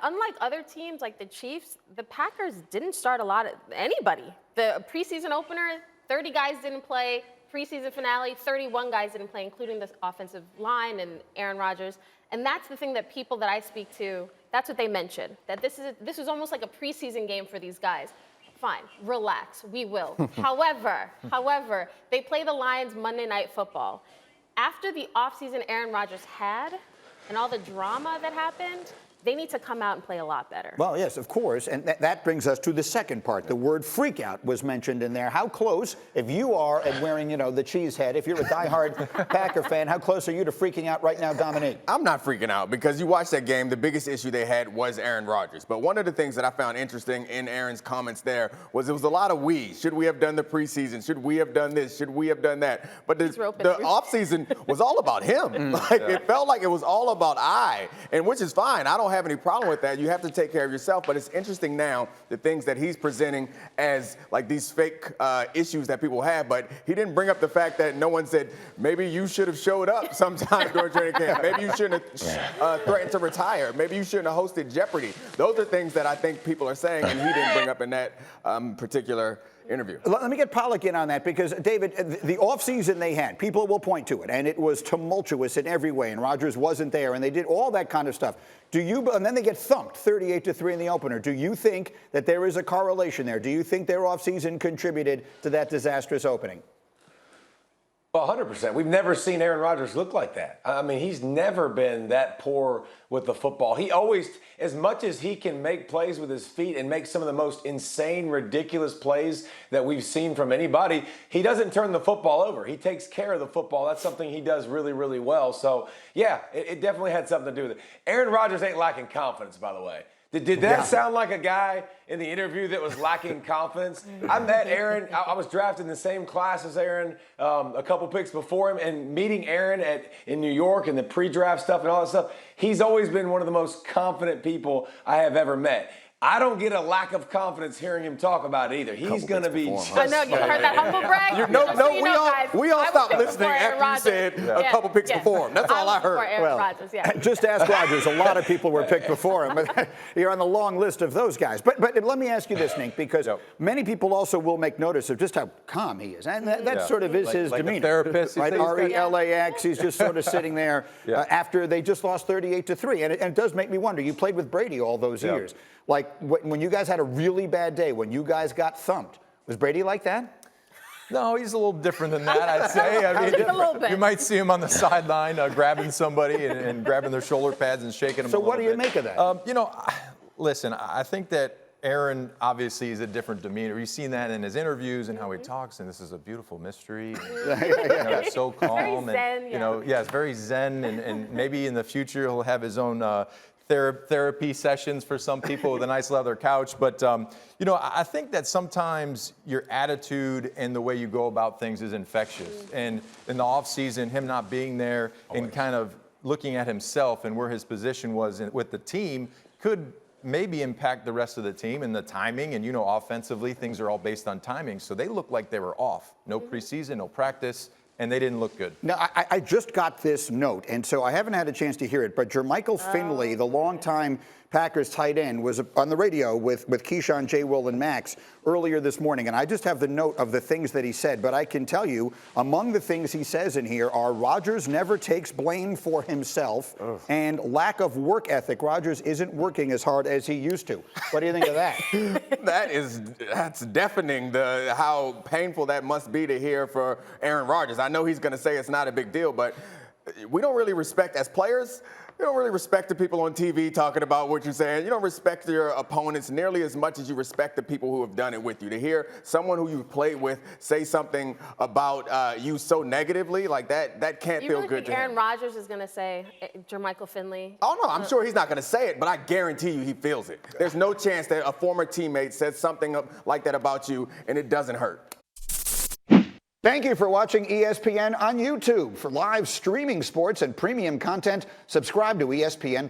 unlike other teams like the Chiefs, the Packers didn't start a lot of anybody. The preseason opener, 30 guys didn't play. Preseason finale, 31 guys didn't play, including the offensive line and Aaron Rodgers. And that's the thing that people that I speak to, that's what they mention, that this is almost like a preseason game for these guys. Fine, relax, we will. However, they play the Lions Monday Night Football. After the offseason Aaron Rodgers had and all the drama that happened, they need to come out and play a lot better. Well, yes, of course. And that brings us to the second part. The word freak out was mentioned in there. How close, if you are and wearing, the cheese head, if you're a diehard Packer fan, how close are you to freaking out right now, Domonique? I'm not freaking out because you watched that game. The biggest issue they had was Aaron Rodgers. But one of the things that I found interesting in Aaron's comments there was a lot of we. Should we have done the preseason? Should we have done this? Should we have done that? But the offseason was all about him. It felt like it was all about and which is fine. I don't have any problem with that. You have to take care of yourself. But it's interesting now, the things that he's presenting as like these fake issues that people have. But he didn't bring up the fact that no one said, maybe you should have showed up sometime during training camp. Maybe you shouldn't have threatened to retire. Maybe you shouldn't have hosted Jeopardy. Those are things that I think people are saying, and he didn't bring up in that particular interview. Let me get Pollack in on that because, David, the offseason they had, people will point to it, and it was tumultuous in every way, and Rodgers wasn't there, and they did all that kind of stuff. And then they get thumped 38-3 in the opener. Do you think that there is a correlation there? Do you think their offseason contributed to that disastrous opening? Well, 100%. We've never seen Aaron Rodgers look like that. I mean, he's never been that poor with the football. He always, as much as he can make plays with his feet and make some of the most insane, ridiculous plays that we've seen from anybody, he doesn't turn the football over. He takes care of the football. That's something he does really, really well. So, yeah, it definitely had something to do with it. Aaron Rodgers ain't lacking confidence, by the way. Did that sound like a guy in the interview that was lacking confidence? I met Aaron. I was drafted in the same class as Aaron a couple picks before him. And meeting Aaron in New York and the pre-draft stuff and all that stuff, he's always been one of the most confident people I have ever met. I don't get a lack of confidence hearing him talk about it either. He's going to be just I know, you heard that humble brag? We all stopped listening after you said a couple picks before him. That's all I heard. Just ask Rodgers. A lot of people were picked before him. But you're on the long list of those guys. But let me ask you this, Nick, because many people also will make notice of just how calm he is. And that sort of is his demeanor. Therapist, right? RELAX. He's just sort of sitting there after they just lost 38-3. And it does make me wonder. You played with Brady all those years. Like, when you guys had a really bad day, when you guys got thumped, was Brady like that? No, he's a little different than that, I'd say. I mean, a little bit. You might see him on the sideline grabbing somebody and grabbing their shoulder pads and shaking them. So what do you make of that? Listen, I think that Aaron obviously is a different demeanor. You've seen that in his interviews and how he talks, and this is a beautiful mystery. And, so calm, very zen, it's very zen, and maybe in the future he'll have his own therapy sessions for some people with a nice leather couch. But, I think that sometimes your attitude and the way you go about things is infectious. And in the offseason, him not being there and kind of looking at himself and where his position was with the team could maybe impact the rest of the team and the timing. And, offensively, things are all based on timing. So they looked like they were off. No preseason, no practice. And they didn't look good. Now, I just got this note, and so I haven't had a chance to hear it, but Jermichael Finley, the longtime Packers tight end, was on the radio with Keyshawn, J. Will, and Max earlier this morning, and I just have the note of the things that he said, but I can tell you, among the things he says in here are Rodgers never takes blame for himself and lack of work ethic. Rodgers isn't working as hard as he used to. What do you think of that? That's deafening, how painful that must be to hear for Aaron Rodgers. I know he's going to say it's not a big deal, but we don't really respect, as players, you don't really respect the people on TV talking about what you're saying. You don't respect your opponents nearly as much as you respect the people who have done it with you. To hear someone who you've played with say something about you so negatively, like that can't feel good to him. Aaron Rodgers is going to say Jermichael Finley? Oh, no, I'm sure he's not going to say it, but I guarantee you he feels it. There's no chance that a former teammate said something like that about you and it doesn't hurt. Thank you for watching ESPN on YouTube. For live streaming sports and premium content, subscribe to ESPN+.